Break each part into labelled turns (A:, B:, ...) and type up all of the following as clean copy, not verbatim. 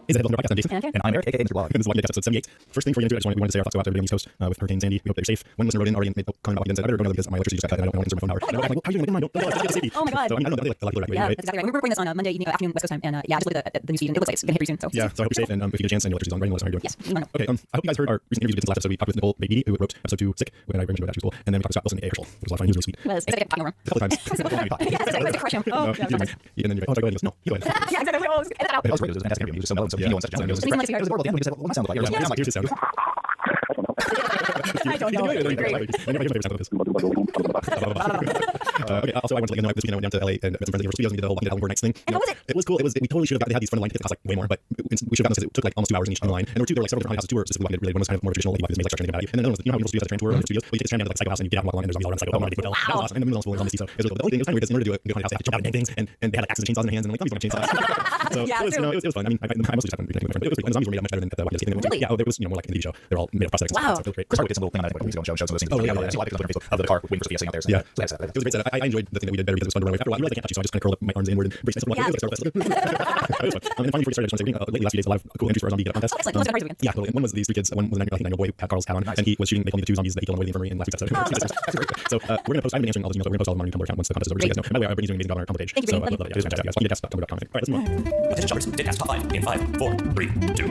A: Hey, Zed, welcome to our podcast. I'm Jason.
B: Okay.
A: And I'm Eric, aka Mr. Blog. And this is Lucky Day episode 78. First thing before we get into it, I just wanted to say our thoughts go out to everybody on the East Coast with Hurricane Sandy. We hope they're safe. One listener wrote in already and made a comment about what he said. I better go know because my electricity just got cut and I don't want to answer my phone power. And I'm like, how are you doing? Don't just get safety.
B: Oh my god.
A: So I mean, I don't know, like, a lot of people
B: Yeah,
A: right?
B: that's exactly right. We were recording this on Monday evening, afternoon, West Coast time, and yeah, I just looked at the news feed, and it looks like it's gonna hit pretty soon. So
A: Yeah, so I hope you're safe, and if you get a chance and your electricity's on, writing, let us know how you're doing.
B: yes, we don't know.
A: Okay, I hope you guys heard our recent interviews we did since last episode. We talked with Nicole Beatty, who wrote episode 2, Sick, when I mentioned about school, and then we talked to Scott Wilson, A. Herschel. It was a lot of fun. He was really sweet.
B: Well, it's like talking over him.
A: A couple times.
B: Yeah, it's like to crush him. Oh, yeah,
A: And then you're like, oh, go ahead. He goes, no, you go ahead.
B: yeah, exactly. Oh, edit that out.
A: It was great. It was a fantastic interview. He was so mellow and so genial and such a gentleman.
B: Anyone likes to
A: It was horrible at the end when he said, well, my sound like yours. I'm like, here's his sound.
B: I don't know. Great.
A: Okay, also I went to like, this weekend I went down to LA and met some friends at Universal Studios and we did the whole Walking Dead Album Tour nights thing.
B: And how was it?
A: It was cool. We totally should have had these front of line tickets cost like way more, but we should have gotten those because it took like almost 2 hours in each line. And there were like several different houses tours. This is Walking Dead related. One was kind of more traditional, like this made like structure about you. And then another was, you know how Universal Studios has a train tour on the studios? Well, you take this train down to like Psycho House and you get out and walk along and there's zombies all around Psycho. Oh, that was awesome. And the middle school was on the sea, so it was really cool. The only thing it was kind of weird is in order to do it, haunted house, they have to chop out and things and they had like axes and chainsaws in their hands and like, zombies don't have chainsaws. So
B: Yeah,
A: it was, you know, it was fun. I mean, I mostly just happened to be different, but it was pretty fun. And the zombies were made up much better than the Walking Dead thing.
B: Really?
A: Yeah, it was, you know, more like in the TV show. They're all made of prosthetics.
B: Wow.
A: So it was great.
C: Chris Hardwick did some little thing on that like, weeks ago and showed some of those scenes.
A: Oh, yeah,
C: I see a lot of pictures on Facebook of the car waiting for Sophia sitting out there. So,
A: Yeah.
C: so that's
A: It was a great set. I enjoyed the thing that we did better because it was fun to run away. After a while, I realized I can't touch you, so I just kind of curled up my arms inward and braced myself.
B: Yeah.
A: It was fun. And then finally, before we started, I just want to say, lately last few days, a lot of cool entries for our zombie contest.
B: Oh, excellent. Those are crazy weekends.
A: Yeah, totally. And one was these 3 kids. One was I think 9-year-old boy, Pat Carl's hat on, and he was shooting. They told me the 2 zombies that he killed on the way to the infirmary in last week's episode. So we're gonna post. I've been answering all those emails. We're gonna post all of them on our Tumblr account once the contest is over. So you guys know. And by the way, I've been using amazing on our Tumblr page.
B: Thank you,
A: So I
B: Brady.
A: love that. It was fantastic. Guys, Tumblr.com. All right, let's move on.
C: Attention shoppers, Deadcast Top 5 in 5, 4, 3, 2.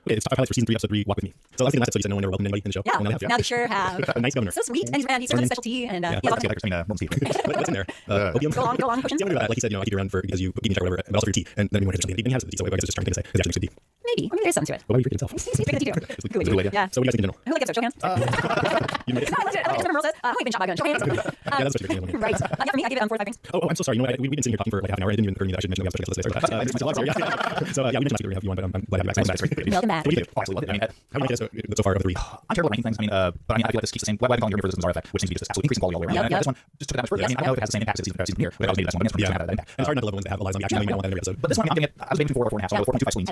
A: Okay, it's top 5 highlights for season 3, episode 3. Walk with me. So last episode you said no one ever welcomed anybody in the show.
B: Yeah,
A: Well, now they have to.
B: now they sure have.
A: A nice governor.
B: So sweet, and he's serves a specialty, and yeah,
C: Let's see if I can Morton Steve.
A: What's in there? Opium.
B: Go on, potions.
A: Yeah, I wonder about that. Like he said, you know, I keep you around for because you eat or whatever, but also for your tea, and then you want to something. And he has the tea, so I guess it's just trying to say because actually good tea.
B: Maybe, or maybe there's something to it.
A: But why are you freaking yourself?
B: He's drinking the tea too.
A: Good idea.
B: Yeah.
A: So what do you guys think in general?
B: Who like gets show hands?
A: You made it.
B: No, I liked it. I remember says, who ain't been shot by a gun? Show hands.
A: Yeah, that's what you're doing.
B: Right. Yeah, for me, I gave it 4 or 5 things.
A: Oh, I'm so sorry. You know, we've been sitting here talking for like half an hour. It didn't even occur to me that I should mention we have to list today. So yeah, we mentioned last week if you want, but I'm glad to have you back.
B: Welcome back.
A: What do you do?
C: Oh, absolutely. I mean,
A: How do you like it so far of the 3?
C: I'm terrible at ranking things. I mean, but I mean, I feel like this keeps the same. Why am I calling it for this bizarre effect, which seems to be just absolutely increasing quality all the way around.
B: Yep,
C: And this one just took it that much further. I mean, I know if it has the same impact as season here, but I was maybe that's one.
A: Yeah.
C: That impact.
A: And it's hard not to love ones that have a lot of zombie action. I know you don't want that in every episode.
C: But this one, I'm giving it. I was aiming for 4 or 4.5. So I'm going 4.25 swings.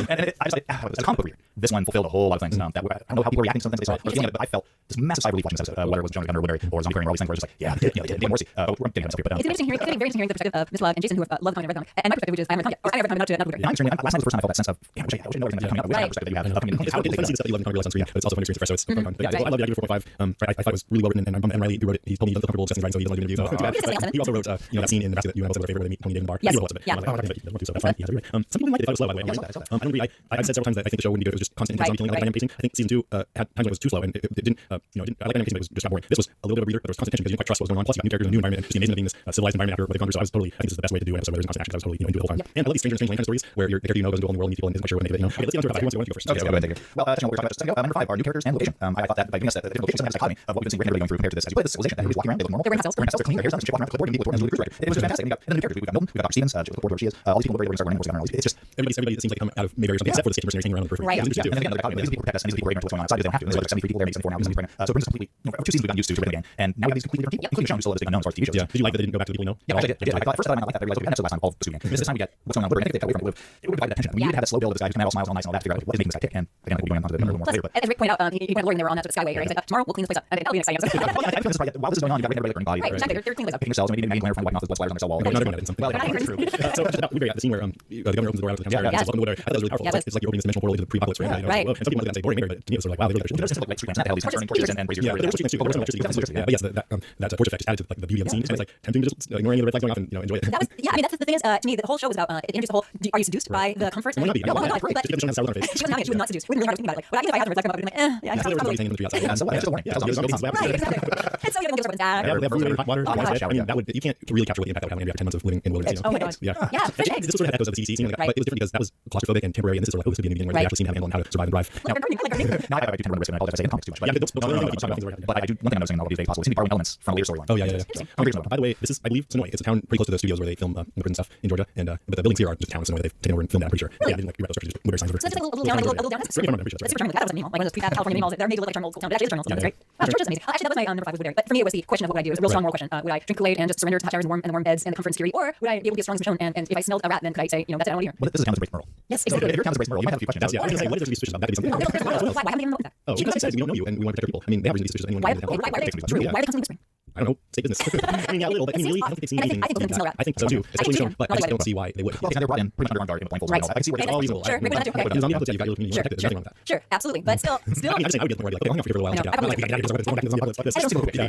C: And I just like, as a comic book reader, this one fulfilled a whole lot of things. That I don't know how people are reacting to some things they saw or feeling it, but I felt this massive sigh of relief watching this episode. Whether it was John Gunner or Woodbury or Zombie Curry or all these things, where it's just like, yeah, they did. Morrissey. We're getting stuff here, but
B: It's interesting hearing, very interesting hearing the perspective of Miss Love and Jason, who have loved the comic and read the comic, and my perspective, which is I haven't read the comic yet, or I never read the comic to
C: I'm extremely. Last night was the first time I felt that sense of, yeah, I wish I know everything that's coming out. Which perspective that you have.
A: It's fun to see the stuff that you love in comic real on screen, but it's also fun experience for us, so it's fun. But yeah, I love the idea of 4.5. I thought it was really well written, and Riley, who wrote it, he told me he felt comfortable discussing writing, so he doesn't want to do an interview. So but he also wrote, that scene in Nebraska that you and I both favorite where they meet Tony David in the bar.
B: Yes.
A: He wrote lots of it.
B: Yeah.
A: And I'm like, oh, but he doesn't want to, so that's fine. He has to do it. Some people might have thought it was slow, by the way. I don't agree. I've said several times that I think the show wouldn't be good if it was just constant intense zombie killing, like pacing. I think season 2 had times when it was too slow, and it didn't, I like dynamic pacing, but it was just got boring. This was a little bit of a breather, but there was constant tension because you didn't quite trust what was going on. Plus, you got new characters, a new environment, and just the amazing of being this civilized environment after what they've gone through. So I think this is the best way to do an episode where there's constant action. I was totally into it the whole time. And I love these Stranger Things kind of stories where your character goes into the world and meets people and isn't quite sure what they Okay, let's get on to number 5. Who wants to go first?
C: Okay, go ahead and take it. Well, touching on what we were talking about just a second ago, number 5 are new characters and location. I thought that by giving us the different locations, sometimes dichotomy of what we've been seeing Rick and everybody going through compared to this. As you play this civilization, everybody's walking around, they look normal.
B: They're wearing houses.
C: They're clean, their hair's done, walking around with a clipboard, and people and it was just fantastic. And we got the new characters. We've got Milton, we've got Dr. Stevens, the board where she is. All these people are starting running. It's just
A: everybody that seems like come out of Mayberry or something, except for the skate mercenaries hanging around on the periphery.
B: Right.
A: Yeah,
C: and then again, these people protect us, and these people protect what's going on outside. They don't have to. There's like 73 people there, maybe 74 now, 74 so it brings us completely, 2 seasons we've gotten used to again, and now we have these completely different people, including Sean, who's still a big unknown as far as TV shows.
A: Yeah. Did you like that they didn't go back to the people you know?
C: Yeah, I did. I thought first time I like that. I realized we had an episode last time all of the game. This time we get what's going on. I think they got away from it. It would provide that tension. We needed to have that slow build of this guy who's coming out all smiles, all nice, and all that to figure out what is making this guy tick. And again, we'll be going on to the number more later. But
B: As Rick pointed out, he pointed Lauren, they were on that Skyway area. He said, tomorrow we'll clean this place up. And that'll be an exciting episode.
C: I feel this right. While this is going on, you got everybody burning bodies.
B: Right, exactly. They're cleaning this up.
C: Picking yourselves, maybe even planner from wiping off the blood splatters on their cell wall.
A: Not everyone did something.
C: Well,
B: Not
C: true.
A: So we very the scene where the governor opens the door out of the town square.
B: Yeah.
A: Welcome to Woodbury. I thought that was really powerful.
B: Yeah,
A: It's like you're opening this dimensional portal into the pre-apocalypse reality.
B: Right.
A: And some people might say boring, but to me it was sort of like, wow, they really
C: There's like street lamps, that hell, these turning torches and braziers.
A: yeah, but there was too. There was no electricity. Yeah, but yes, that torch effect just added to like the beauty of the scene. And it's like tempting to just ignore any of the red flags going off and enjoy it.
B: That was, yeah, I mean, that's the thing is, to me, the whole show was about, it introduced the whole, are you seduced by the comfort?
A: Why not be?
B: No, well, not,
A: Right.
B: but
A: She doesn't have a
B: she wasn't having it, she was not seduced. We didn't really hard to think about it. Like, well, even if I had the red flag come up, I'd be like, yeah,
A: So there was
B: probably.
A: hanging in the tree outside.
C: Yeah, so what? It's just a warning.
A: Yeah,
B: Right, exactly. And so you have to give us
A: Yeah, they have food, hot water,
B: Oh, gosh.
A: I mean, that would you can't really capture what the impact that would have after 10 months of living in the wilderness.
B: Oh my god.
A: Yeah.
B: Yeah, fish eggs.
A: This was sort of echoes of the CDC scene,
B: Right.
A: but it was different because that was claustrophobic and temporary, and this is sort of like, oh, this could be in the beginning where they
B: Right.
A: actually seem to have a handle on how to survive and thrive.
B: Look, they're gardening.
C: Now I do tend to run risk, and I apologize if I say in comics too much.
A: Yeah, but
C: But I do one thing I'm noticing in all these days possible. It seems to be borrowing elements from a later storyline.
A: Oh yeah. By the way, this is I believe Sonoy. It's a town pretty close to the studios where they film the prison stuff in Georgia, and but the buildings here are just towns in Sonoy. They've taken over and filmed that. I'm pretty sure. Yeah, I didn't like read those structures, just signs of it.
B: So it's like a little town, like a little down.
A: Right, I'm pretty sure
B: That's
A: that's
B: super charming. That was a mini mall. Like one of those pre-fab California mini malls. They're made to look like terminal town, but actually it's terminal. That's great. Wow, Georgia's amazing. Actually, that was my number 5 was Woodbury. But for me, it was the question of what would I do. It was a real strong moral question. Would I drink Kool-Aid and just surrender to hot showers and warm beds and the comfort and security, or would I be able to be as strong as Michonne? And if I smelled a rat, then could I say, you know, that's it, I don't want to hear.
C: What if this is a town that's embraced Merle?
B: Yes,
C: So
B: exactly.
C: if your town is embraced Merle, you might have a few questions.
A: Yeah, I was gonna say, what is there to be suspicious about? That could be
B: No,
A: something.
B: why haven't they even known that?
A: Oh, she says we don't know you and we want to protect our people. I mean, they have reason to be suspicious of anyone.
B: Why are they constantly whispering?
A: I don't know, say business. I mean, yeah, a little, but I mean, really, I don't think they've seen
B: And I
A: anything.
B: think both of them smell rat.
A: I think so too, especially
B: do
A: shown,
B: too.
A: but I
B: Not
A: just
B: like
A: don't see why they would.
C: Well, they're brought in pretty much under guard in blindfolds.
B: Right.
C: I can see where
A: It's all reasonable.
B: Sure, maybe not too, okay.
A: But the zombie apocalypse, yeah, you got your
B: Sure,
A: there's
B: sure.
A: nothing wrong with that.
B: Sure, absolutely. But still,
A: I mean, I'm just saying, I would be like, okay, I'm for a while.
B: I know,
A: Check it out.
B: I
A: Like, we gotta get this over. Going back to the zombie apocalypse.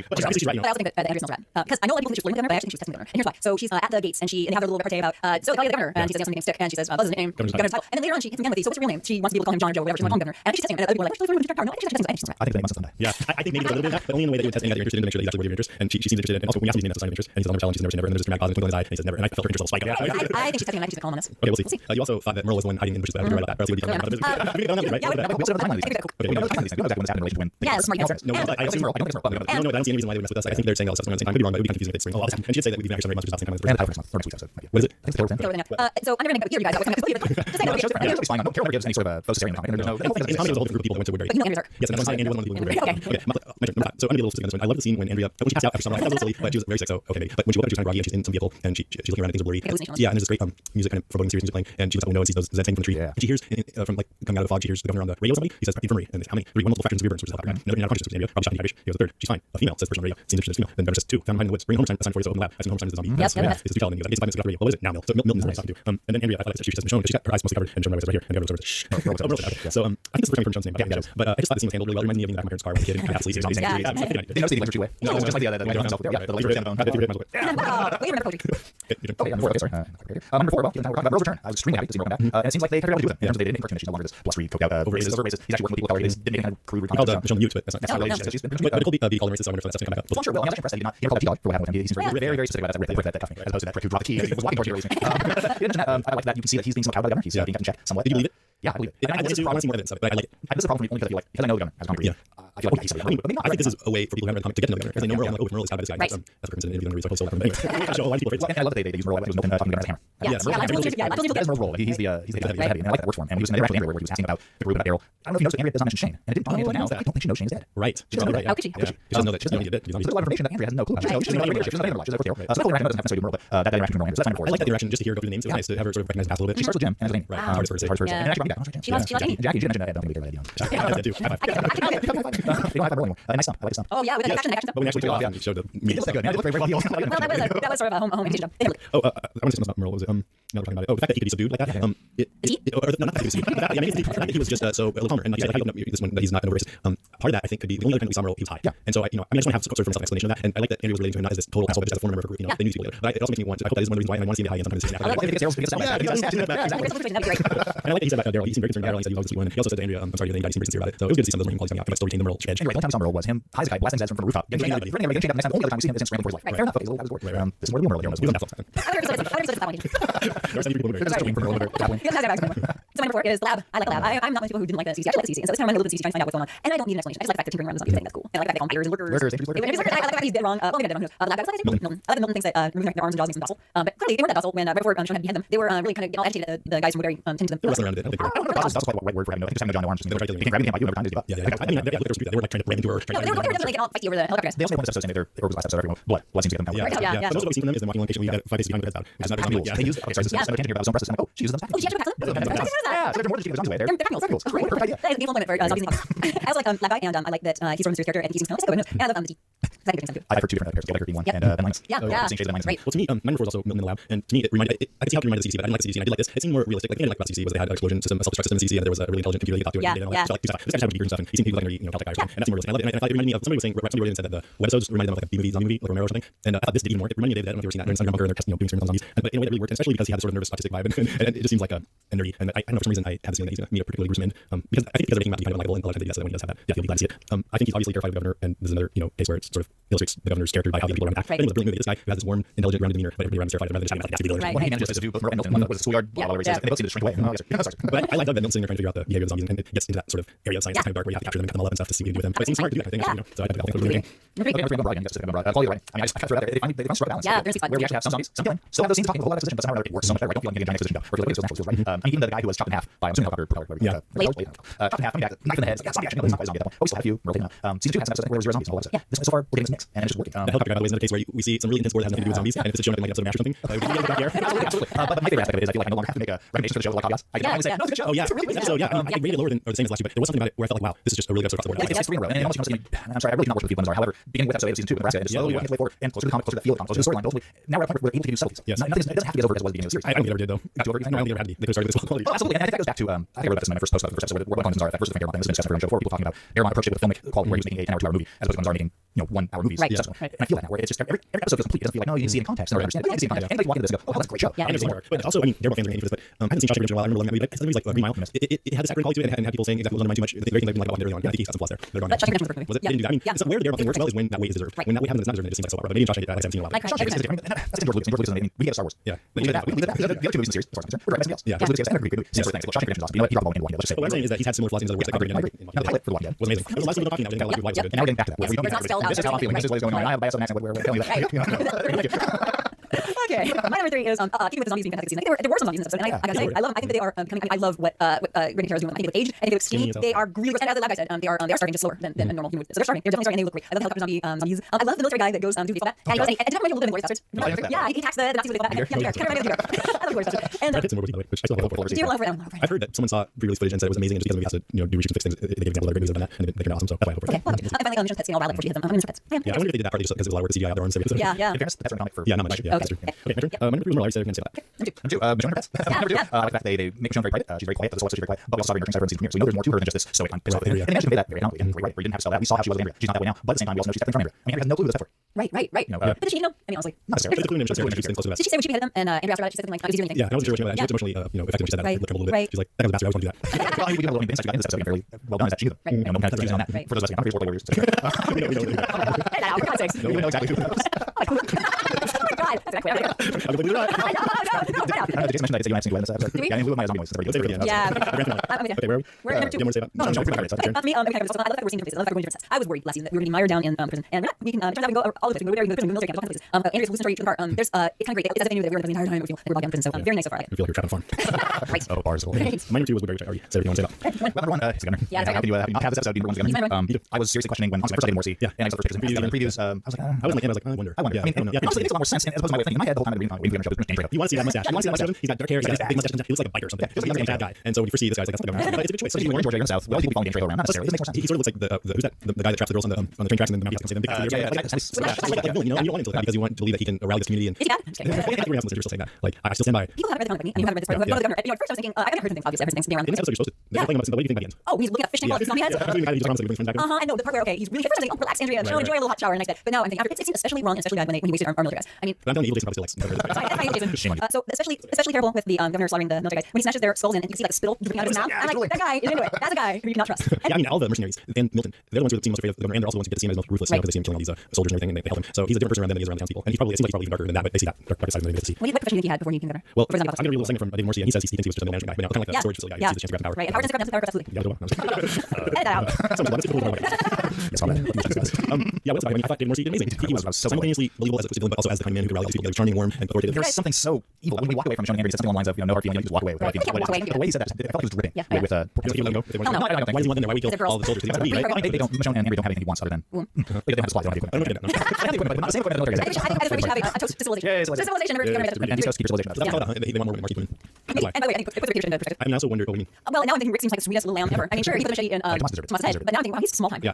A: But she's right, you know.
B: But I also think that Andrea smells rat. Because I know a lot of people think she's flirting with the governor, but I actually think she's testing the governor. And here's why. So she's at the gates, and they have their little repartee about, so I'll the governor, and she says, something named Stick, and she says, Buzz's name, governor's title. And then later on, she hits him again with, so what's your real name? She wants people to call him John or Joe, whatever, she wants to call him governor. And she's testing him, and other people are like, she's flirting with the no, I think she's testing him, and she's
C: I think they must have done that.
A: Yeah, I think maybe there's a little bit of that, but only in the way that you would test any other interest in to make sure that you actually worthy of your interest. And she seems interested in, and also when you ask him, that's a sign of interest. And he's on the challenge, she's never, and there's this dramatic pause and twinkle in his eye, and he says never. And I felt her interest will spike up.
B: I think she's testing him, I think she's gonna call him on this.
A: Okay, we'll see. You also thought that Merle was the one hiding in the bushes, but I don't know about that. Or else he would be telling me about the business. Right?
B: Yeah,
C: We also have the timeline of these things.
A: Okay,
C: We know the timeline of these things. We know exactly when this happened in relation to when.
B: Yeah, that's smart.
A: No, but I don't think Merle. I don't think it's Merle. No, I don't see any reason why they would mess with us. I think they're saying all this stuff at the same time. Could be wrong, but it would be confusing if it's spring. Oh, and she'd say that we've been actually months without
C: And the title for next month, or next week's episode.
A: What is it?
C: I think it's the
B: So I'm never gonna you guys. Just saying,
C: Carol never gives any sort of a focus area in the comic. There's no.
A: It's comedy was a whole different group of people that went to Woodbury.
B: but you know Andrew's arc.
A: Yes, and that's why Andrea was one of the people who were
B: Okay.
A: Okay, my turn. Number 5. So I'm gonna be a little silly on this one. I love the scene when Andrea, when she passed out after summer, I thought it was a little silly, but she was very sick, so okay maybe. But when she woke up, she was kind of groggy, and she's in some vehicle, and she's looking around, and things are blurry. Yeah, and there's this great music kind of foreboding series music playing, and she looks out the window and sees those Zeds hanging from the tree.
C: Yeah.
A: And she hears from like coming out of the fog, she hears the governor on the radio. Somebody he says infirmary, and how many? One multiple fractions of beer burns, which is how never been out of consciousness. Andrea probably shot in He goes a third. She's fine. A female says person on the radio. Seems interested in female. Then the governor says 2. Found him hiding in the woods. Bring home time. Assigned for you. So open lab. I assume home time is the zombie.
B: Yes, yes.
A: It's 2 tell him. He's 5 minutes ago. What was it now, Mill? So Milton is the one talking to. And then Andrea, I thought she says Michonne, she's got her eyes mostly covered, and Michonne was right here, and the governor says shh. So I think this is referring from Michonne's name, but I just thought the scene was handled really well. It reminds me of being back in my parents' car when I was a kid and kind of sleepy.
C: They noticed the electric way. No, it's just like the light himself. Yeah, the light on the phone.
B: Wow, wait a minute, poetry.
C: Okay, number 4. Okay, sorry. Number 4. Well, given how we're talking about Merle's return, I was extremely happy to see Merle come back. And it seems like they figured out what to do with him. In terms of they didn't cartoonish. He's no longer this blustery, coked out, racist. He's actually working with people already. They didn't make any kind of crude
A: I called
C: reconnaissance.
A: Michonne mute, but that's not
C: Really,
A: really.
C: she's been
A: But it could be called him racist, so I wonder if that's going to come back.
C: Well, I'm sure Bill. I was actually impressed that he did not call T-Dog for what happened with him. He seems very, very specific about that rip that cuffing, as opposed to that prick who dropped the key. He was walking towards you. In addition to that, I like that you can see that he's being somewhat cowed by the governor. He's being kept in check somewhat.
A: Did you believe it?
C: Yeah, I believe it.
A: I want to see more evidence of it, but I like it.
C: This is a problem for me only because I know the governor has gone pretty. I feel like he's
A: I think this is a way for people who haven't read the comic to get to know the governor, because they know Merle. I'm like, oh, Merle is kind of this guy.
B: Right.
A: That's a person in the governor, so I feel so anyway. I show a lot of people afraid.
C: And I love that they use Merle. He was Milton talking to the governor as a hammer.
B: Yeah, I totally
C: That is Merle's role. He's the heavy, and I like that works for him. And he was in the interaction with Andrea where he was asking about the group, about Daryl. I don't know if you noticed, but Andrea does not mention Shane, and it didn't bother me until now. I don't think she knows Shane is dead.
A: Right.
C: She doesn't know that.
B: How could she?
A: Yeah. She doesn't know that. She doesn't know he did it.
C: So there's a lot of information that Andrea has no clue. She doesn't know anything. She doesn't know anything. She's like, so Michael interaction doesn't necessarily do Merle, but that interaction with Merle. So that's
A: I like that interaction just to hear her go through the names. It was nice to have her sort of recognize the past a little bit.
C: She starts with Jim and has a name.
A: Right.
C: Hard for her to say. And actually brought me back.
B: She loves Amy.
C: Jackie, you did mention that. I don't think we care about
A: Yeah, I do. High five.
C: They don't have that Merle anymore. Nice song. I like the song.
B: Oh yeah, with the action stuff.
A: But when we actually took off, yeah, we showed the media.
C: It looks that good. Yeah, it looked very well.
B: Well, that was sort of a home education job.
A: Oh, I want to say something about Merle. What was it? Now we're talking about it. Oh, the fact that he could be subdued like that. Not the fact that he was subdued. The fact that he was just so Palmer, and like I said, this one that he's not an racist. Part of that I think could be the only other time we saw Merle, he was high. And so I just want to have sort of an explanation of that. And I like that Andrew was relating to him not as this total asshole, but just as a former member of a group. They knew people later. But it also makes me want to. I hope that is one of the reasons why I want to see him high and sometimes.
C: I like
B: That'd be great.
A: And I like that he said about Daryl. He seemed very concerned about Daryl. He said he was one. He also said to Andrea, I'm sorry, he seemed very sincere about it. So it was good to see some of those reading qualities coming out. I feel like story retain the Merle edge.
C: Anyway, the only time I saw Merle was him, high as a guy, blasting Zeds from the rooftop. Next time, only the other time we see him is him scrambling for his life. Fair enough. Okay, so that was bored. This is more Merle here on this.
A: We don't have to.
B: There's
A: some people who
C: That's for Merle.
B: So my number 4 is Lab. I like Lab. I'm not one of the people who didn't like the CC. I actually like the CC. And so this time I'm going to look at the CC trying to find out what's going on. And I don't need an explanation. I just like the fact that tinkering around with zombies. I think that's cool. And I like that they call them fighters and lurkers.
C: Lurkers.
B: I like the fact that he's dead wrong. Well, maybe not dead wrong. The Lab guy, Milton. I like that Milton thinks that removing their arms and jaws makes them docile. But clearly they weren't that docile when right before Michonne had beheaded them. They were really kind of getting all agitated. The guys from Woodbury tended to them.
A: They were wrestling around it. I don't think they were.
C: That's quite a right word for having no. I think just having no John no arms. They can grab him by you every time.
A: Yeah. I mean, they were like trying to ram into her.
B: No, they were definitely getting all fighty over the helicopter guys.
C: They also made one episode saying that there was last episode everyone blood seems to get them out.
A: Yeah. Most of what we've seen from them is them walking along patient. We got 5 days behind their heads out. It's not very cool.
C: They use okay, sorry, this is tangent here about zone presses. Oh, she uses them.
B: Oh, she actually packs them?
C: Yeah, so they're more than she goes on the way. They're
B: practicals.
C: perfect idea.
B: That is a beautiful moment for zombies in the box. I also like Lab Guy, and I like that he's sort of a serious character, and he seems kind of psycho, and I love the D. I think it
C: I have 2 different pairs. Gallagher D1 and Ben Linus.
B: Yeah. Right.
A: Well, to me, my number 4 is also Milton in the lab, and to me, it reminded. I could see how it reminded the CC, but I didn't like the CC, and I did like this. It seemed more realistic. Like the thing I liked about CC was they had an explosion system, a self-destruct system in CC, and there was a really intelligent computer that you talked to.
B: Yeah.
A: So like, this guy just had gears and stuff, and he seemed to be like a Celtic guy or something, and that seemed realistic. And I thought it reminded me of somebody was saying somebody wrote in and said that the webisodes reminded them of like a B-movie, zombie movie, like Romero or something. And I thought this did even more. It reminded me of David. I don't know if you've ever seen that. They're inside their bunker and they're testing, doing experiments on zombies. But in a way that really worked, especially because he had this sort of nervous autistic vibe, and it just seems like a nerdy. And I don't know, for some reason I had this feeling that he's going to meet a particularly gruesome end. Because I think because they're making him out to be kind of unlikable and intelligent, that when he does have that, yeah, he'll be glad to see it. I think he's obviously terrified of the governor, and this is another case where it sort of illustrates the governor's character by how the people around him act. But it was a brilliant movie. This guy who has this warm, intelligent, grounded demeanor, but everybody around him is terrified of him, rather than just having that
C: Well, he manages to do both Merle and Milton. One was a schoolyard, while the other races. They both seem to shrink away.
A: But I like that Milton's sitting there trying to figure out the behavior of the zombies, and it gets into that sort of area of science that's kind of dark where you have to capture them and cut them all up and stuff to see what you do with them. But it seems smart to do that, I think. So I think that's really
C: Okay, I'm Brian. I guess Paul, you're right. I mean, I just threw it out there. They find a balance.
B: Yeah,
C: where we actually have some zombies, some killing, still have those scenes talking a whole lot of exposition, but somehow it works so much better. I don't feel like I'm getting a giant exposition though. Or feel like it feels right. I mean, even the guy who was chopped in half by I'm assuming helicopter, chopped in half, coming back, knife in the head. Yeah, zombie action. It's not quite a zombie at that point. We still have a few. Season 2 has an episode where it was zero zombies. Yeah. This so far we're getting mechanics, and it's just working.
A: The helicopter guy, by the way, is another case where we see some really intense war that has nothing to do with zombies, and if it's shown up in like an episode of MASH or something, we can get it out here.
C: Absolutely. But my favorite aspect of it is I feel like I no longer have to make a recommendation for the show like caveats. I can finally say, no, it's a good show.
A: Oh yeah,
C: It's a really good
A: so
C: show.
A: yeah, I think rated it lower than or the same as last year, but there was something about it where I felt like, wow, this is just a really good episode across the board.
C: It's 3 in a row, and almost, I'm sorry, I really cannot work with people. However, beginning with episode 8 of season 2 of Nebraska, and just slowly working its way forward, and closer to the comic, closer to the feel of the comic, closer to the storyline. Ultimately, now we're at a point where we're able to do subtleties.
A: Yes.
C: Nothing, it doesn't have to be as over as it was at the beginning of the series.
A: I don't think they ever did though.
C: Got you over?
A: I don't think they ever had to be. They could have started this quality.
C: Oh, absolutely, and I think that goes back to I think I wrote about this in my first post about the first episode where one are that versus the Airlock thing. This has been discussed on the show before. People talking about Airlock approached it with filmic quality where he was making a 10-hour, 2-hour movie as opposed to Gonzar making 1-hour movies.
B: Right.
C: Successful. And I feel that now where it's just every episode feels complete. It doesn't feel like, no, you didn't see it in context. No, you understand it. You didn't see it in context. Anybody walking into this and go, oh, that's a great show.
B: Yeah.
A: And it's more. But also, I mean, Daredevil fans are going to this, but I haven't seen Shawshank Redemption in a while. I remember loving that movie, but some movies like Green Mile, it had this saccharine quality to it and had people saying exactly what was undermined too much. The very thing that I like about early on. Yeah, I think he's got some flaws there. They're gone
B: But
A: now.
B: Shawshank Redemption was a perfect movie.
A: Was it?
B: Yeah.
A: They didn't do that. I mean,
B: Yeah.
A: it's where Daredevil thing works well is when that weight is deserved.
B: Right.
A: When that weight happens, it's not deserved. It seems like soap opera. But maybe in Shawshank, I haven't seen a lot.
B: Like
C: Shawshank is different. That's George Lucas. George Lucas. I mean, we get Star Wars.
A: Yeah.
C: We leave that. We leave that. The other 2 movies in the series, as far as I'm concerned, we're right. Something else.
A: Yeah.
C: George Lucas and great movie. Similar things. Shawshank Redemption is awesome. You know what? He dropped the ball in one. Let's just say.
A: What I'm saying is that he's had similar flaws in other works. Like
C: I agree. Now, the pilot for The Walking Dead
A: was amazing. It was the last movie we were talking about. Didn't why it was so good.
C: And now we're getting back to that.
B: Yes, it's not spelled out.
C: This is how I'm feeling. This is what is going on. I have a bias on accent where we're telling you that.
B: Okay. My number 3 is keeping with the zombies being fantastic season. I think there were some zombies in this episode, and I gotta say, I love them. I think that they are becoming. I love what Renee Tara's doing. I think they look aged. I think they look skinny. They are really, and as the lab guy said, they are starting just slower than a normal human would. So they're starting. They're definitely starting, and they look great. I love the helicopter zombies. I love the military guy that goes to do combat. And he goes, and it definitely reminds me a little bit of Glorious Bastards. Yeah, he attacks the Nazis with the combat. Yeah, kind of reminds me of I love Glorious Bastards. And
A: Brad Pitt's in more movie, which I still have hope for.
B: do you love it? I love it.
A: I've heard that someone saw pre-release footage and said it was amazing, and just because the movie has to, do research and fix things, they gave examples of other movies that have done that, and they turned out awesome. So that's why I hope for it.
B: Okay. Well, I finally got Mission Pets getting all riled up before she hit them. I'm gonna Pets.
A: Yeah, I wonder if they did that partly just because it was a lot of work with CGI out there on the
B: Yeah, yeah.
C: In fairness, that's our comic for.
A: Yeah, not much. Yeah,
B: Okay.
A: that's true. Okay, my turn. My number 3 was more live, so I can say that.
C: Number 2, Michonne Pets. Number 2, like that they make Michonne very private. She's very quiet, but she's very quiet. But we also saw her in Nurturing Cyber in season premiere, so we know there's more to her than just this. So I'm pissed off. And imagine they made that very anomaly. Great, right? We didn't have to sell that. We saw how she was with Andrea. She's not that way now. But at the same time, we also know she's definitely from Andrea. I mean, Andrea has no clue who this for.
B: Right.
C: You know,
B: But did she know? I mean, honestly.
C: not necessarily.
A: But the clue in Michonne's character, she's close to the
B: Did she say when she beheaded them? And Andrea asked her about it, she said something like, "Is he doing anything?"
A: Yeah, I wasn't sure what she meant. She was emotionally, effective when she said that.
B: Right.
A: It looked a little bit.
B: Right.
A: She's like, that was a bastard. I always want to do that.
C: Well, we do have a little bit of insight in this episode. Fairly well done. Is that she knew them?
B: Right.
C: You know, no kind of confusion on that.
B: Right.
C: For those of us, I'm pretty sure warriors.
A: We know.
B: Get that out, for God's sakes.
C: We know exactly who that was.
B: Oh my God. That's exactly what I did.
A: I'm going to do that.
B: No,
C: Did you mention that you said you had seen in this episode?
B: Did we?
C: Yeah, in lieu of my zombie voice. That's very good.
B: Yeah.
A: I'm with you. Okay, where are we?
B: We're at number 2.
A: Do you want to say that?
C: No,
A: No,
C: pretty
A: okay.
B: Me, I love the fact that we're seeing different places. I love the fact that we're going to different sets. I was worried last season that we were getting mired down in the prison, and we can. It turns out we can go all over the place. We can go to the military camp, all kinds of places. Andrea's hallucinatory to the part. There's it's kind of great. It's as if they knew that we were the entire time we were bogged down in prison. So very nice so far. I like
A: I feel like you're trapped on farm.
B: Right.
C: Oh, bars.
B: Right.
A: My number 2 was Woodbury, which I already said everything I want to say about.
C: Well, number 1, he's a gunner.
B: Yeah, that's
C: How can you not have this episode be number 1's
B: He's my
C: gunner?
B: number
C: I was seriously questioning when first I did Morrissey.
A: Yeah.
C: And I saw the first pictures. And previews. I was like,
A: I was like, I wonder.
C: I wonder.
A: Yeah,
C: I mean,
A: I don't know. Yeah,
C: honestly, it makes a lot more sense. And as opposed to my way of thinking, in my head, the whole time I've been reading the show, it was dangerous.
A: You want to see that mustache? You want to see that mustache? He's got dark hair. He's got big mustache. He looks like a biker or something. He looks like a bad guy. And so when you first see this guy, it's like, that's not a but it's a good choice.
C: So he's wearing Georgia in the South. Well, people following the trail around. Not necessarily. It makes more sense.
A: He sort of looks like the who's that? The guy that traps the girls on the train tracks and then the mafia comes in. Like a villain, you know. And you don't want him to look bad because you want to believe that he can rally this community. And
B: Is he bad? I'm just kidding.
A: I think everyone else in the series still saying that. Like, I still stand by.
B: People haven't read the comic with me, and you haven't read this part.
A: Yeah.
B: But the governor, at first I was thinking, I've never heard of things, obviously, I've heard things being around
A: In
B: the
A: this episode, you're supposed to. They're talking about something. What do you think at the end?
B: Oh, he's looking at fish tank while he's on the heads.
A: Yeah, he just promises he brings friends back.
B: I know the part where he's really at first I was like, oh, relax, Andrea,
A: Right.
B: enjoy a little hot shower the next day. But now I'm thinking it seems especially wrong and especially bad when he wasted our military guys. I mean,
A: But I'm telling you, Evil Jason probably still likes.
B: so I hate Jason.
C: Shame on you.
B: So especially terrible with the governor slaughtering the military guys when he smashes their skulls in and you can see like the spittle dripping out of his mouth.
C: Yeah,
B: I'm like, that guy is into it. That's a guy who you cannot trust.
A: Yeah, I mean, all the mercenaries, and Milton, they're the ones who seem most afraid of the governor, and they're also the ones who get to see him as most ruthless, you know, because they see him killing all these soldiers and everything, and they help him. So he's a different person around them than he is around the townspeople. And he's probably, it seems like he's probably even darker than that, but they see that darker side of him than they get to see.
B: What profession do you think he had before he became governor?
A: Well,
B: Before
A: I'm
B: he was
A: going to read a little segment from David Morrissey, and he says he thinks he was just a management guy, but no, kind of like the storage facility guy. He sees the chance to grab power.
B: Right, and power doesn't grab absolutely.
A: Yeah, well,
B: Edit that out.
A: Yes, all right. Yeah, what's I mean, I thought David Morrissey did amazing. He was simultaneously believable as a villain, but also as the kind of man who could rally these people. He was charming, warm, and authoritative.
C: There's something so evil. When we walk away from Michonne and Andrea, something along the lines of, no hard feeling, you just walk away without feeling.
B: Walk away.
C: The way he said that, I felt like he was dripping.
B: Yeah.
C: With
A: Because he let him go. If they
B: No,
A: wanted
B: no.
A: to. Why does he want them there? Why would he kill all the soldiers? He's like, right?
C: I mean, they don't. Michonne and Andrea don't have anything he wants other than. They don't have supply. They don't have
A: I don't
C: equipment.
A: know if
C: They have equipment, but not the same equipment as the military guys.
B: I think we should have a toast to civilization.
C: Yeah,
B: To civilization never
C: And these guys keep your civilization.
A: That's what they want more Marky Quinn. That's why.
B: And by the way, I think it puts the reputation into perspective.
A: I mean, I also wonder what we mean.
B: Well, now I'm thinking Rick seems like the sweetest little lamb ever. I mean, sure, he put a machete in Tomas' head, but now I'm thinking, wow, he's small time.
A: Yeah.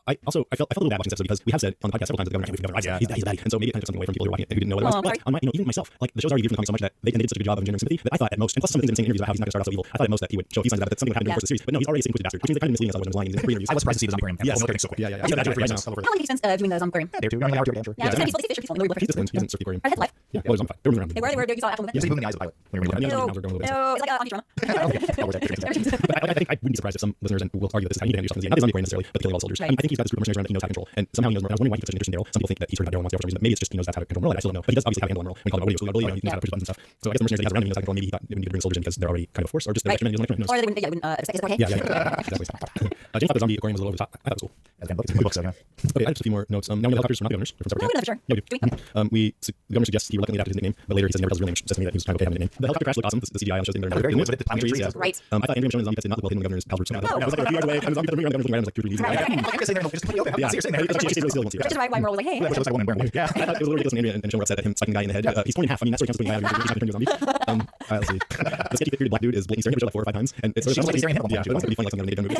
A: I felt a little bad watching this episode because we have said on the podcast several times that the governor can't he's bad, and so maybe it kind of took something away from people who are watching it who didn't know what it was.
B: Oh,
A: But on my, even myself, like the show's already viewed from the comic so much that they did such a good job of engendering sympathy that I thought at most, and plus some things in interviews about how he's not going to start out so evil. I thought at most that he would show a few signs of that something would happen during the course of the series. But no, he's already a completely bastard, which means they're kind of misleading us otherwise when he's lying in interviews.
C: I was surprised to see the zombie aquarium.
A: Yes.
C: So quick.
A: Yeah. I said that for right now.
B: How long did he spend doing the aquarium?
C: They're too. You're only an hour to
B: Yeah, he's peaceful. No,
A: He's disciplined. He doesn't surf the aquarium.
B: Our head's life.
A: Yeah. Well, he's on fire. They were moving around.
B: They were, you saw it after the
C: You're moving the eyes of the pilot. When you're
A: I mean,
C: moving
A: now they're going a little bit.
B: No, it's like a drama.
A: But I think I wouldn't be surprised if some listeners and will argue that this is how you do something. Not the zombie brain necessarily, but killing all the soldiers.
B: Right.
A: I think he's got this group of mercenaries around that he knows how to control, and somehow he knows more. I was wondering why he took such an interest in Daryl. Some people think that he's heard about Daryl and wants to for some reason, but maybe it's just he knows that's how to control Merle. I still don't know, but he does obviously have a handle on Merle. When he called him Odie, so he knows how to push buttons and stuff. So I guess the mercenaries that he has around him he knows how to control. Maybe he thought they would need to bring soldiers in because they're already kind of a force, or just they're extra men. He doesn't like them.
B: Or they wouldn't affect his okay.
A: Yeah. Exactly. James thought the zombie aquarium was a little over the top. I thought it was cool.
C: As a book, it's a book, so yeah.
A: Okay, I have just a few more notes. Now, the helicopters are not the governors. They're from
B: Oh,
A: separate
B: no, for sure.
A: Yeah, we do.
B: Do we?
A: The governor suggests he reluctantly adapted his nickname, but later he says he never tells his real name, which says to me that he was kind of okay having a nickname. The helicopter crash looked awesome. The CGI shows things that are
C: Very
A: never
C: good. Time
A: trees,
C: trees,
A: yeah.
B: Right.
A: I thought Andrew Jones and zombie pets did not look well hidden when the governor's pals were swimming out. I was like a few yards away, and the zombie pets were moving around, the zombie looking random, like 2 or 3 meters away.
C: I'm saying there, just completely open.
A: Yeah,
C: So you're sitting there.
A: she's really still once you.
B: Which is why we're all like, hey.
C: That looks like a woman wearing white.
A: Yeah, I thought it was a little ridiculous, and Andrea and Sean were upset at him striking the guy in the head. He's torn in half. I mean, that sort of counts as putting a guy out of your zombie. Let's see. The sketchy bearded black dude is blatantly staring at him like 4 or 5 times, and it's sort of
C: She's like staring at him.
A: yeah, it's gonna be funny like something on the movie.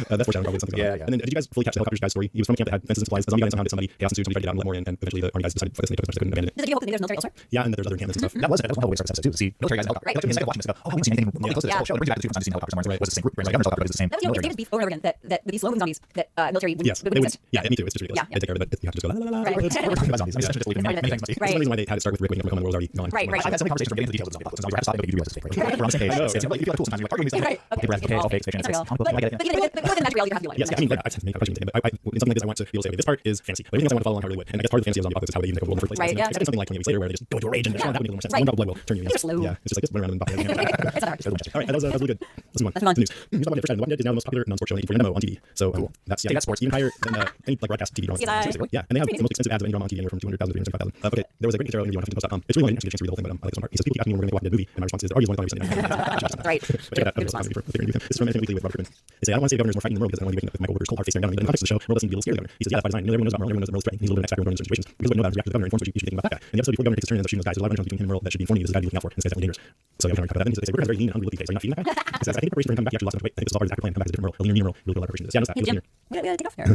A: That's foreshadowing probably something.
C: Yeah.
A: And then did you guys fully catch the helicopter's guy's story? He was from a camp that had fences and supplies. The zombie guy somehow did somebody. Chaos ensued. Somebody tried to get out and let more in, and eventually the army guys decided fuck this, and they couldn't abandon it.
B: Does it give hope that there's military elsewhere?
A: Yeah, and that there's other encampments and stuff.
C: That was one of the ways to too. See military guys in helicopters.
B: Right.
C: Like instead of watching this, go, oh, we haven't seen anything remotely close to this whole show. It brings you back to the 2 times you've seen helicopters somewhere. Was the same group. Whereas like governor's helicopter is the same.
B: That was
C: military.
B: David's beef over and over again that with these slow moving zombies that military wouldn't,
A: Yes, they
B: wouldn't
A: would.
B: exist.
A: Yeah, me too. It's just ridiculous.
B: Yeah,
A: They take care of it, but you have to just go la la la.
B: Right.
C: We're talking about zombies. I mean, essentially just believing many things must be.
A: That's one reason why they had to start with Rick Wakeman when the world was already gone.
B: Right.
C: I've had so many conversations from getting into the details of zombie apocalypse. Zombies are outside, but you do have to stay. We're on the same page.
A: I know.
C: It's like you feel like cool sometimes. You're like, targeting these
B: Right.
C: things. Okay, Brad, okay, it's all fake, fiction, it's
B: real.
C: comic book. I get it.
B: But within magic reality, you have to be like.
A: Yes, I mean, I've many questions, but in something like this, I want to be able to say, okay, this part is fantasy, but anything else I want to follow along, I really would. And I guess part of the fantasy of zombie apocalypse is how they even take over the world in the first place.
B: Right,
A: And
B: yeah.
A: expecting something like 20 weeks later where they just go into a rage and there's not happening a little more sense.
B: Right.
A: One drop of blood will turn you.
B: They're slow.
A: Yeah, it's just like just run around and bop.
B: It's not hard.
A: All right, that was really good. Let's move on.
B: Let's move on.
A: The news. News about The Walking Dead is now the most popular non-sports show in 84 demo on TV. So that's
C: Take that, sports.
A: even higher than any like broadcast TV drama.
B: CSI.
A: Seriously, yeah, and they have the most expensive ads of any drama on TV, anywhere from 200,000 to 375,000. Okay, there was a great detail interview on HuffingtonPost.com. It's really long. I didn't actually get a chance to read the whole thing, but I like this one part. He says people keep asking me when we're going to make a Walking Dead movie, and my response is, "Are you one of the recently?"
B: Right.
A: Check it out. This is from Entertainment Weekly with Robert Kirkman. They say, I don't want to say the governor is more frightening than the world because I don't want to be waking up with Michael Walker's cold hard face staring down on me. But in the context of the show, Merle doesn't seem to be a little scared of the governor. He says, yeah, that's by design. Everyone knows about Merle. Everyone knows that Merle's threatening. He's a little bit of an expert in certain situations. Because we know that his reaction to the governor informs what you should be thinking about that guy. In the episode before the governor takes his turn and ends up shooting those guys, there's a lot of tension between him and Merle that should be informing you this is the guy to be looking out for. And this guy's definitely dangerous. So yeah, we can talk about that. Then he says, they say, Walker's very lean and hungry looking face. Are you not feeding that guy? He says, I think the preparation for him coming back, he actually lost so much weight. I think this is all part of his actor plan. Come back as a different Merle. A leaner, mean Merle. Really put a lot of preparation into this. Yeah, I noticed that. He was leaner.
B: Take off there.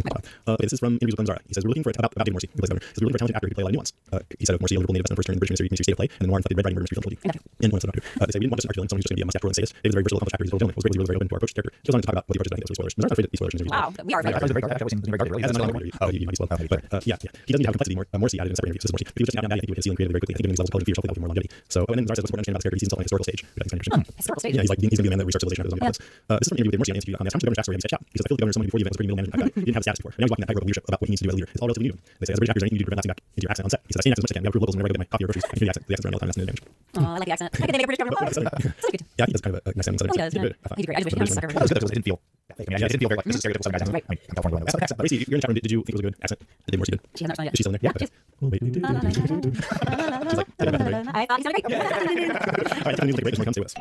A: Okay, this is from interviews with Glenn Zara. He says, we're looking for about David Morrissey, who plays the governor. He says, we're looking for a talented actor who can play a lot of nuance. He said of Morrissey, a Liverpool native that's known for turning the first turn in British miniseries State of Play, and then Noir inflected Red Riding Murder Mystery film trilogy. In one episode of Doctor. They say, we didn't want just an art villain, someone who's just going to be a mustache twirling sadist. David's a very versatile, accomplished actor. He's a total gentleman. Was really very open to our approach to character. He goes on to talk about what the approach is. I think those are spoilers. Spoilers in these interviews.
B: Wow, we are
C: I was very dark. I've always seen very dark.
A: Yeah, that's not a oh, you might as well. But yeah. He doesn't need to have complexity. Morrissey added in a separate interview. This is Morrissey. If he was just an out and out guy, I think he would hit the ceiling creatively very quickly. I think he levels intelligent for yourself, that would be more longevity. So, and then Zara says what's important to understand about this character. He sees himself on a historical stage, which I think is kind of interesting.
B: Historical stage.
A: Yeah, he's going to be the man that researches civilization of the zombie apocalypse. This is from an interview with Morrissey on the interview. They asked him to the governor's backstory. He said, because I feel the governor is someone before the event was a pretty middle management type guy. He didn't have status before. And now he's walking that tightrope of leadership about what he needs to do as a leader. It's all relatively new to him. They say, as a British actor, is there anything you do to prevent that back into your accent on set? He says, I stay in accent as much as I can. We have approved levels whenever I get my coffee or groceries. I can hear the accent. The accent's around all the time. That's an advantage.
B: Oh, I like the accent. I can make a British governor. Oh, so good.
A: Yeah, he does kind of a nice sounding southern
B: He does.
A: accent.
B: Yeah. He's great. I just wish he was a sucker.
C: That was good because it didn't feel. I mean, it didn't feel very like this is stereotypical Southern guys.
B: Right.
C: I mean, I'm California. That's accent.
A: Gracie, you're in the chat room. Did you think it was a good accent? Did Morrissey did?
B: She hasn't responded
A: Is she still in there?
B: yet.
A: Yeah. Oh, wait. She's like,
B: I thought he sounded great.
A: all right, time to take a break. This one comes to us.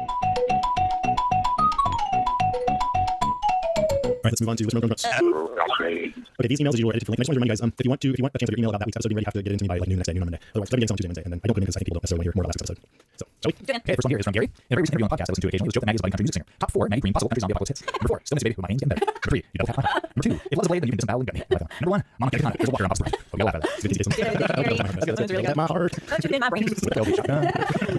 A: All right, let's move on to listener notes. Okay, these emails, as usual, are edited for link. I just want to remind you guys, if you want a chance of your email about that week's episode, you have to get it into me by like noon next day, noon on Monday. Otherwise, it's going to get on Tuesday, Wednesday, and then I don't put it in because I think people don't necessarily hear more about last episode. So, shall we?
C: Okay, first one here is from Gary. In a very recent interview on the podcast I listen to occasionally, it was joked that Maggie is a budding country music singer. Top 4 Maggie Green possible country zombie apocalypse hits. Number 4, Still Missy Baby with My Hands Getting Better. Number 3, You Double Tap. Number 2, If Love is Blade, then you can disembowel and get me. Number 1, Monica Katana. There's a walker on Bob's Brain. Oh, we gotta laugh at that.
A: It's good to see Jason.
B: That's really good.
A: My heart.
B: Don't shoot it in my brain.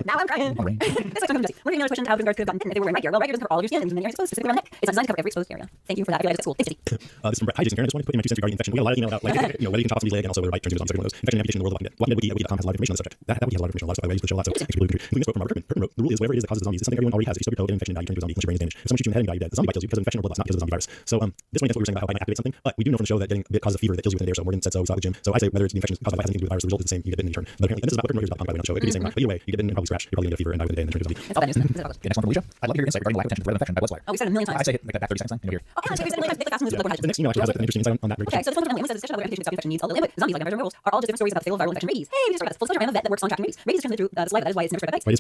B: Now I'm crying.
C: brain.
B: This is from Jesse. One of your questions: how the guards could have gotten if they were wearing right gear. Well, right gear doesn't cover all of your skin, and then areas exposed, specifically around the neck. It's not designed to cover every exposed area. Thank you for that. I feel like it's cool. Thanks, Jesse.
A: This is from Brett. Hi, Jason Karen. I just wanted to put in my 2 cents regarding infection. We got a lot of email about like whether you can chop off somebody's leg and also whether bite turns into one of those. Infection and amputation in the world of Walking Dead. Walking.wiki.com has a lot of information on the subject. That wiki has a lot of information. A lot of stuff I use the show a lot. So actually really good. We spoke from Robert Kirkman. Kirkman wrote, the rule is whatever it is that causes the zombies is something everyone already has. If you stub your toe, get an infection, now you turn into a zombie unless your brain is damaged. If someone shoots you in the head and you die, you're dead. The zombie bite kills you because of infection or blood loss, not because of the zombie virus. So this one gets what we were saying about how bite might activate something, but we do know from the show that getting a bit causes a fever that kills you within a day or so. Morgan said so. We saw the gym. So I say whether it's the infection caused by nothing to do with the virus, the result is the same. You get bitten in turn. But apparently, and this is about what Kirkman wrote about on the show. It could be the same. But either way, you get bitten and probably scratch. You're probably gonna get a fever and die within a day and then turn into a zombie.
B: It's all bad news. This is all
C: Okay, next one from Alicia. I'd love to hear your insight regarding the lack of attention to threat of infection by Blood Slayer.
B: Oh, we said it a million times.
C: I say hit like that back 30 seconds line and you'll hear.
B: Oh, I said we said it a million times. Make the fast moves with the
A: The next email actually has an interesting insight on that.
B: Okay, so this one from Emily says the discussion about amputation stop infection needs a little input. Zombies like vampires and werewolves are all just different stories about the fatal viral infection rabies. Hey, we just started this. Full disclosure, I am a vet that works on tracking rabies. Rabies is transmitted through the saliva. That is why it's never spread by bites.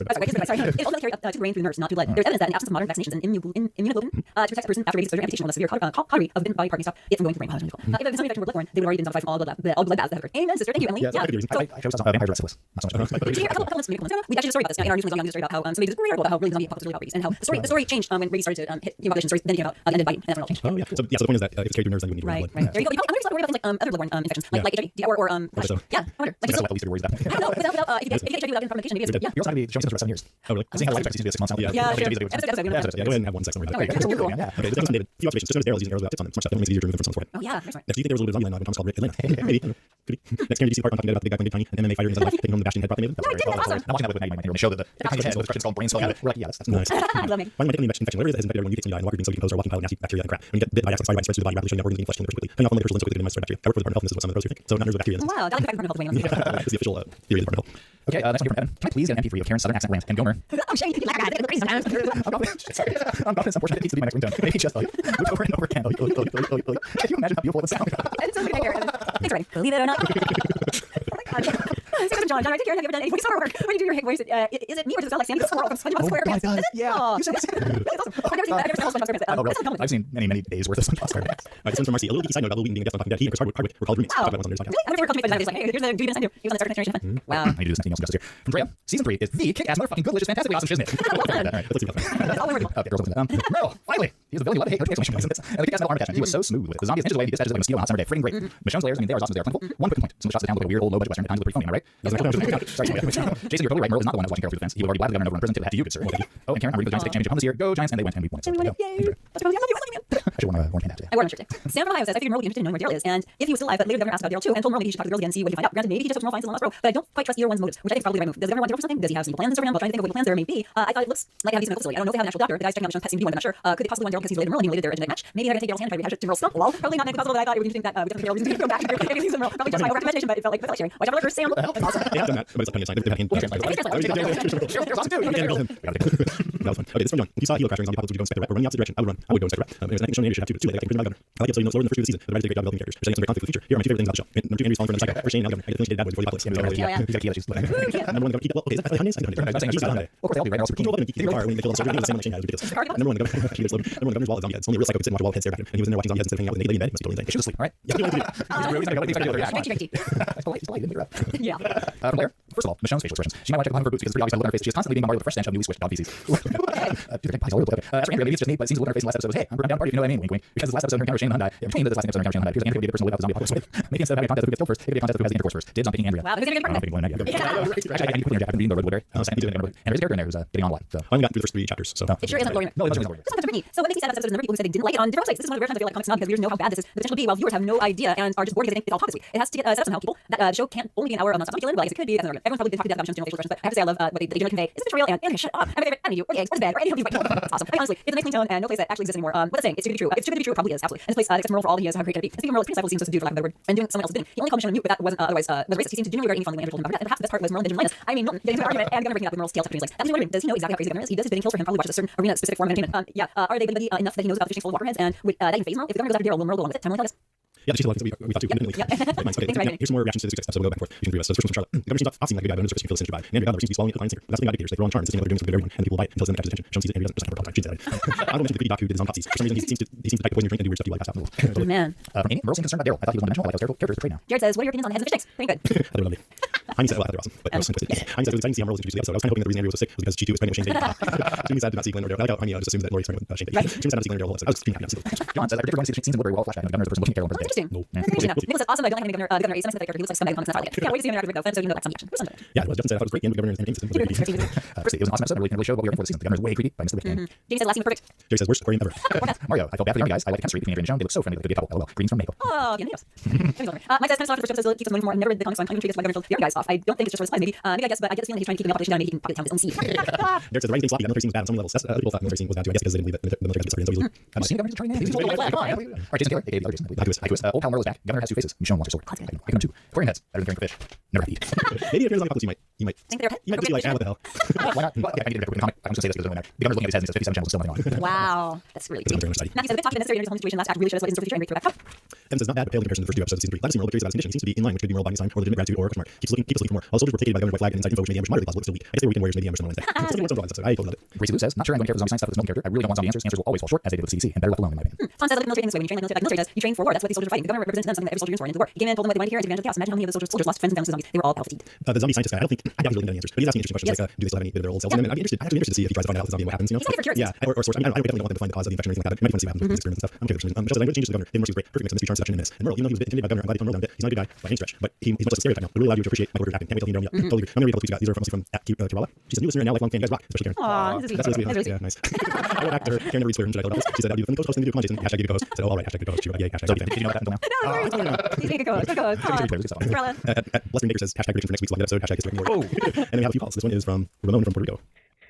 B: Sorry. It ultimately carries to the brain through the nerves, not through blood. There's evidence that in absence of modern vaccinations and immunoglobulin to protect a person after rabies exposure, amputation will have severe cautery of the body part can stop it from going to the brain. If the zombie infection were bloodborne, they would already been zombified from all bloodbaths that occurred. Amen, sister. Thank you, Emily.
A: Yeah, that's a good reason.
C: I chose something vampire syphilis. Not so much.
B: Did you hear a couple months, maybe a couple months ago? We actually did a story about this in our newsroom young story about how somebody did a great article about how really the zombie apocalypse was really about rabies and how the story changed when rabies started to hit population stories. Then it came about the end of biting, and that's when it all changed.
A: Oh yeah. So the point is that if it's carried through nerves, then you would need
B: Right.
A: blood.
B: There you go. I'm just worried about things like other bloodborne infections, like HIV, or
A: so.
B: yeah. I wonder. Like
C: That's what the least of your worries about.
B: no, without if you get HIV without medication, maybe it's yeah.
C: You're also going to be showing symptoms for 7 years.
A: Oh really?
C: I'm seeing how life expectancy is 6 months.
A: Yeah.
B: Yeah, sure.
A: Yeah, go ahead and have one second.
B: Okay, you're cool.
C: Yeah.
A: Okay, this next one, David. A few observations. Just notice Daryl's using arrows without tips on them. So much stuff that makes it easier to remove them from someone's forehead.
B: Oh yeah, that's right.
A: Next, do you think there was a little bit of zombie land when Tom's called Atlanta? Maybe. Could be. Next, Karen, did you see the part on Talking Dead about the big guy playing Tiny and then they fight her inside the life, taking home the bastion head properly?
B: No, I didn't. That's awesome.
C: I'm watching that with Maggie when they show that the head with the called brain swelling. We're like, yeah, that's
A: Nice.
B: I love me.
A: Finally, my infection, whatever it is, has infected everyone. You get to die, and the walker being so decomposed or walking pile of nasty bacteria and crap. When you get bit by accident, spreads through the body, rapidly showing that organs eating flesh, killing the person quickly. Cutting off one layer so quickly that it might spread bacteria. I work for the Department of Health, and this is what some of the pros think. So not nerves with bacteria.
B: Wow, that like the Department of Health.
A: This is the official theory of the Department of Health.
C: Okay, next one here from Evan. Can I please get an MP3 of Karen's Southern accent rant and Gomer?
B: Oh, shame. You like that. It's crazy sometimes.
C: I'm confident. Sorry. I'm confident some portion of it needs to be my next ringtone. Maybe just like move over and over again. Can you imagine how beautiful it would sound?
B: It's so good to hear. Thanks for writing. Believe it or not. Oh my God. Same question, John. John, I take care. Have you ever done any voiceover work? When you do your voice, is it me or does it sound like Sandy the Squirrel from SpongeBob SquarePants?
C: God,
B: Is it?
C: yeah.
B: Oh,
C: You said
B: that's awesome. I've never seen SpongeBob SquarePants.
C: Oh, really?
B: That's not
C: I've seen many days worth of SpongeBob SquarePants.
A: This one's from Marcy. A little geeky side note about Will Wheaton being a guest on Talking Dead. He and Chris Hardwick were called roommates.
B: Wow.
A: Talked about it on this podcast.
B: Really? I've never called me by the like, hey, here's the dude in He was on the Star Trek Generation fan. Wow.
C: I need to do this next thing else here. From Drea, season 3 is the kick-ass motherfucking good, delicious, fantastically awesome shiznit. All right,
A: Let's see what happens.
B: That's all we're working on.
C: Okay, girls, Merle, finally! He's the villain you love to hate. No exclamation points. And the kick-ass metal arm attachment. He was so smooth with it. The zombies inches away, he dispatches like a mosquito on a hot summer day. Friggin' great. Michonne's layers, I mean, they are as awesome as they are plentiful. One quick point. Some of the shots of the town look like a weird old low-budget western. At times look pretty phony, am I right? Sorry, Jason, you're totally right. Merle is not the one that was watching Carol through the fence. He will already blab the government over in prison to the hat to you, good sir. Well, thank you. Oh, and Karen, I'm reading the Giants to take championship home this year. Go Giants! And they went, and we won it. So, there you go.
B: Yay. Let's go. I love you. I love you, man.
C: I should want to warn Panda today.
B: I wore it on shirt today. Sam from Ohio says, I figured Merle would be interested in knowing where Daryl is, and if he was still alive, but later the governor asked about Daryl too, and told Merle maybe he should talk to the girls again and see what he find out. Granted, maybe he just hopes Merle finds his long lost row, but I don't quite trust either one's motives, which I think is probably the right move. Does the governor want Daryl for something? Does he have some plans in store for him? While trying to think of what plans there may be, I thought it looks like they have a decent medical facility. I don't know if they have an actual doctor. The guys checking out Michonne's pet seem to be one, but I'm not sure. Could they possibly want Daryl because he's related to Merle and he related their genetic match? Maybe they're going to take Daryl's hand and try to rehash it to Merle's skull. Lol. Probably not medically possible, but I thought it would be interesting that we definitely reasons to go back to Maybe he's Merle. Probably just my over-imagination, but it felt like sharing. Watch out for Sam. That's awesome.
A: They have done that, but it's like plenty of sign. They've
C: Daryl's awesome too.
A: That was fun. Okay, this is from John. If you saw a helo crash during zombie apocalypse, would you go inspect the wreck or run the opposite direction? I would run. I would go inspect the wreck. It was an show maybe should have to. Too late. Like, I like the episode you know slower than the first 2 of the season. The writers did a great job developing characters. They're setting up some great conflict for the future. Here are my 2 favorite things about the show. Number 2, Henry's falling for another psycho. For Shane, now I think she did bad boys before the apocalypse.
C: He's got a key that she's playing.
A: Number 1, go keep well. Okay, is that Hyundai? I don't know.
C: I'm saying she's got Hyundai. Of course, they all do, right? They're all super
A: He
C: keen.
A: rolled up and keep the car when they killed the soldier. The same like Shane has ridiculous. Number 1, the governor's wall is zombie heads. Only a real psycho could sit and watch a wall of heads stare back at him. And he was in there watching zombie heads instead of hanging out with a naked lady in bed. Must be totally insane.
C: She was asleep, all right?
A: Yeah, he wanted to do that.
C: He's polite.
B: Yeah.
C: From Blair, first of all, Michonne's facial expressions. She might watch it behind her boots because it's pretty obvious by the look on her face. She is constantly being bombarded with the fresh stench of newly switched dog feces. As for Andrea, maybe it's just me, but it seems a little on her face in the last episode was, hey, I'm down party if you know what I mean. Wink, wink. Because this last episode, her encounter with Shane and Hyundai. Yeah, between this last episode, her encounter with Shane and Hyundai. Because Andrea would be the person to live out the zombie apocalypse with. Maybe instead of having a contest of who gets killed first, it could be a contest of who has the intercourse first. Dibs on picking Andrea.
B: Wow, this is going to be
C: Picking one, yeah. Actually, I need to put in your Jack. I've been reading the Red Woodbury. And there's a character in there who's getting on a lot. So
A: I only got through the first 3 chapters, so
B: It sure isn't Lori.
C: no, it doesn't work.
B: Sometimes Brittany. So what makes me sad about this episode is there are people who said they didn't like it on different websites. This is one of the rare times I feel like comics snob because viewers know how bad this is the potential to be, while viewers have no idea and are just bored because they think it's all talk this week. It has to get set up somehow, people. That the show can't only be an hour of nonstop killer, but I guess it could be. Everyone probably did talk to death about Michonne's facial expressions, but I have to say I love what they generally convey. It's a betrayal and shut up. I'm my favorite. I mean you. Or the eggs. Or the bed. Or any of these. It's awesome. I mean, honestly, it's a nice clean tone and no place that actually exists anymore. What it's saying, it's too good to be true. It's too good to be true. It probably is. Absolutely. And this place except for Merle for all he is, how great can it be? And speaking of Merle, Prince Cypher seems so subdued for lack of a better word, and doing someone else's bidding. He only called Michonne a mute, but that wasn't otherwise was racist. He seems to genuinely regard any fondly when Andrew told him about it. And perhaps the best part was Merle and Benjamin Linus. I mean, Milton getting into an argument and Governor breaking up with Merle's tail between his legs. That was wondering, does he know exactly how crazy the governor is? He does his bidding kills for him. Probably watches a certain arena specific form of entertainment. Are they buddy enough that he knows about the fishing full of waterheads and would that even phase Merle? If the governor goes after Daryl, will Merle go along with it? Time will tell us.
A: yeah, she's like we thought too. Independently. Nice. Okay,
B: Thanks for
A: here's some more reactions to this episode. We'll go back and forth between 3 of us. So the first one's from Charlotte. The governor seems off seeing like a good guy, but on the surface he feels sinister vibe. And Andrea, seems to be swallowing it, the line sinker. But that's the thing about dictators. They throw on charm, insisting that they're doing something good to everyone, and the people will bite until someone catches attention. Michonne sees it, Andrea doesn't just have her problem. She's I don't mention the creepy doc who did his own autopsies. For some reason, he seems to type the poison your drink and do weird stuff you like passed out.
B: Man.
C: From Amy, Merle seems concerned about Daryl. I thought he was one-dimensional. I like those characters portrayed now.
B: Jared says, what are your opinions on the heads of fish tanks? Pretty good.
A: They're lovely. Heine said, well, they're awesome, but gross and twisted. Heine said it was exciting to see how Merle was introduced to the episode. I was kind of hoping that the reason Andrea was so sick was because she too was spending with Shane's baby. Jimmy sad did not see Glenn or Daryl. I like how Heine just assumes that Lori is starting with Shane's baby. Jimmy sad not see Glenn or Daryl whole episode. I was extremely happy not to see them.
C: John says, I predict we're going to see the scenes in Woodbury where all flashback and the governor is the person looking at Daryl in
B: Oh,
C: present day.
B: interesting.
A: No.
B: Nicholas says, awesome, but I don't like the governor is. Nice character. He looks like scumbag on the Snarly. Can't wait to see him interact with Rico. So you know that's some action.
A: Yeah, it was. Justin said I thought it was great. The governor and entertainment system was very creepy.
C: Firstly, it was an awesome episode. It really showed what we were for the season. The governor is way creepy by Mr. Whitman.
B: Jamie says, last scene was perfect.
A: Jerry says worst aquarium ever.
C: Mario, I felt bad for the young guys. I like the chemistry between Andrea and Michonne. They look so friendly, like a good couple. LOL. Greetings from Maple.
B: Oh, yeah, Nicholas. Mike says, kind of soft for the first episode, keeps us moving more. I've never read the comics, so I'm intrigued as to why the governor told the other guys off. I don't think it's just for the spies, maybe. Maybe I guess, but I get the feeling that he's trying to keep the opposition down and maybe he can pocket the town with his own seed.
A: Derek says the writing thing sloppy. That military scene was bad on so many levels. That's people thought the military scene was bad too. I guess because they didn't believe that the military got started, so easily.
C: Have you seen the governor trying names? Alright, Jason Taylor, aka the other Jason. Old pal Merle is back. Governor has 2 faces. Michonne wants her sword. I can too. Aquarium heads. Better than caring for fish. Never have to eat.
A: Maybe if you're on the you might
B: Think they're
A: just be like, what the hell?
C: Why not? I need to read the comic. I'm just going to say this because it doesn't matter. The governor's looking at his head and he says 57 channels is still nothing on.
B: Wow, that's really
A: It's
B: creepy.
A: a very much study.
B: Matthew says, a bit talk to the necessary to home situation. Last act really showed us what is in store for the future and break through that.
A: Evan says not bad, but pale in comparison to the first 2 episodes of season 3. Glad to see Merle, but curious about his condition. He seems to be in line, which could be Merle buying his time or legitimate gratitude or question mark. Keeps us looking for more. While soldiers were taken by the governor's white flag and inside info, which made the ambush moderately plausible, it's still weak. I guess they were weekend warriors, maybe ambush on Wednesday. I totally love it.
C: Gracie Lou says, not sure I'm going to care for the zombie science stuff with this Milton character. I really don't want zombie answers. Answers will always fall short, as they did with CDC, and better left alone, in my opinion.
B: Tom says, look at military things the way when you train like military does. You train for war. That's what these soldiers are fighting. The government represents them, something that every soldier yearns for into the war. He came in and told them what they wanted to hear and took advantage of chaos. Imagine how many of those soldiers lost friends and families to zombies. They were all battle fatigued.
A: The zombie scientist guy, I doubt he's really getting any answers, but he's asking interesting questions like, do they still have any bit of their old selves? And I'd be actually interested to see if he tries to find out the zombie and what happens, you know?
B: It's for curious.
A: Yeah, or source. I mean, I definitely don't want them to find the cause of the infection or anything like that. It might be fun to see what happens with these experiments and stuff. I'm curious. Michelle says, language changes the governor. David Morse was great. Perfect mix of mystery, charm, seduction, and this. And Merle, even though he was a bit intimidated by the governor, I'm glad he toned Merle down a bit. He's not a good guy by any stretch, but he's much like a stereotype now. It really allowed you to appreciate my workers acting. Can't wait till you know me up. Totally agree. I'm gonna read a couple tweets you got. These are mostly from Kerala. She's a new listener and now lifelong fan. You guys rock, especially Karen.
B: Aw, this is
A: That's really
B: sweet.
A: sweet. Yeah, nice. I went back to her. Karen never reads Twitter. Should I tell her about this? She said that would be the fun co-host thing to do. Come on, Jason. Hashtag good co-host. I said, all right. Hashtag good co-host. She wrote, yay. Hashtag zombie fan.
C: Did you know that until now?
B: No, he's being a good co-host.
A: Leslie Baker says hashtag prediction for next week's live episode. Hashtag history. And then we have a few calls. This one is from Ramon from Puerto Rico.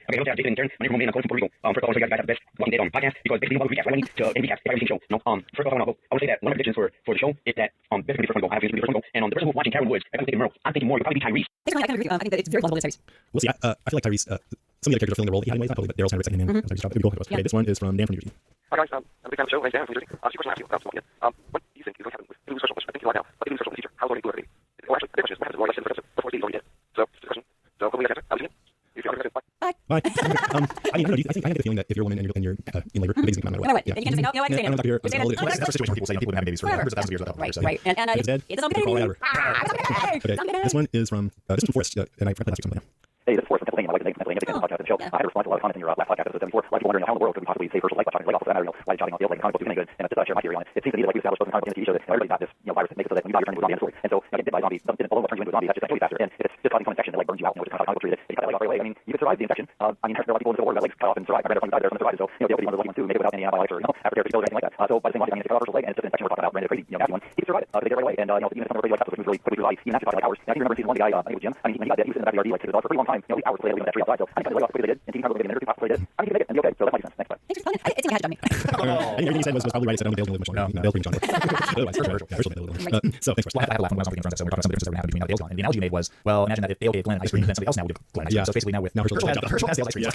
D: Okay, hello there, David and Darren. My name is Romain. I'm calling from Puerto Rico. First of all, I want to say you guys have the best Walking Dead podcast because basically we recap. Right? I need to end recaps if I ever seen the show. No, first off, I would say that one of the predictions for the show is that basically the first one go. I have the first one go, and the person who's watching Carol Woods, if I'm thinking Merle, I'm thinking more. It'll probably be Tyrese.
B: Thanks, Ryan. I kind of agree with you. I think that it's very plausible in this series.
A: We'll see. I feel like Tyrese, some of the other characters are filling the role that he had in ways, not totally, but Daryl's kind of second in. Tyrese job. It'd be cool.
B: Yeah.
A: Okay, this one is from Dan from New Jersey.
E: Hi guys, I'm a big fan of the show. My name's Dan from New Jersey. Two questions I ask you about Walking Dead. What do you think is going to happen with Lou's social? I think you are now. What do you think is social in the future? How's Laurie do everything? Or actually, the question is, what happens to Laurie before Steve's already dead? So, that's the question. So, hopefully you guys answer. I'll see you. If you're interested, bye.
A: Bye. I mean, I don't know. I think I have the feeling that if you're a woman and you're in labor, the baby's gonna come out
B: No matter what. You can't just say, no, I understand.
A: I'm not here.
B: You're saying
A: All
B: it.
A: the-
C: That's the situation where people say people have babies for hundreds of thousands of years without
B: Right,
C: so,
B: right. And
A: If it's dead,
B: it doesn't
A: crawl right out of her.
B: Okay.
A: Okay, this one is from Forrest, and I forgot last week something.
C: Hey, this is Forrest from Pennsylvania. My wife is Pennsylvania. Thank you for the show. I had responded to a lot of comments in your last podcast episode 74. A lot of people wondering how in the world could we possibly say first like shotting leg off. So that matter, why shotting on the field like the comic book is any good. And just share my theory on it. It seems to me that like we established both in the comic book and the TV show that everybody's got this virus that makes it so that when you die, you're turning into a zombie in the story. And so you get bit by a zombie, something below what turns you into a zombie. That's just actually faster. And if it's just causing some infection that like burns you out, which is kind of how comic book treated it. You cut a leg off right away. I mean, you could survive the infection. I mean, there are a lot of people in the world that legs cut off and survive. I read someone died there, someone survived. So they would be one of the lucky ones too, maybe without any antibiotics or after therapy pills or anything like that. So by the same logic, I mean, if you cut off a person's leg and it's just an infection we're talking about, brand new crazy, nasty one, he could survive it. They did right away. And even if some of the radioactive stuff was really quickly through his body, even after like hours. Now, if you remember in season 1, the guy, I think it was Jim. I mean, when he got dead, he was in the back of the RV like to the dog for a pretty long time. You know, hours later, leaving that tree outside. So I think the leg off quickly they did, and TV comes over maybe a minute or two after they did. I think he made it and be okay. So that might make sense. Next slide.
B: Thanks for calling. It seemed like I had to me.
A: I think everything he said was probably right. It said I don't think Dale's going to live much longer. Dale's pretty much on it. Otherwise, so thanks for
C: Well, I had a laugh when I was on Game of Thrones, so we're talking about some differences that were happening between now Dale's gone. And the analogy you made was, well, imagine that if Dale gave Glenn ice cream, then somebody else now would give Glenn ice cream. So basically now Herschel has Dale's ice cream.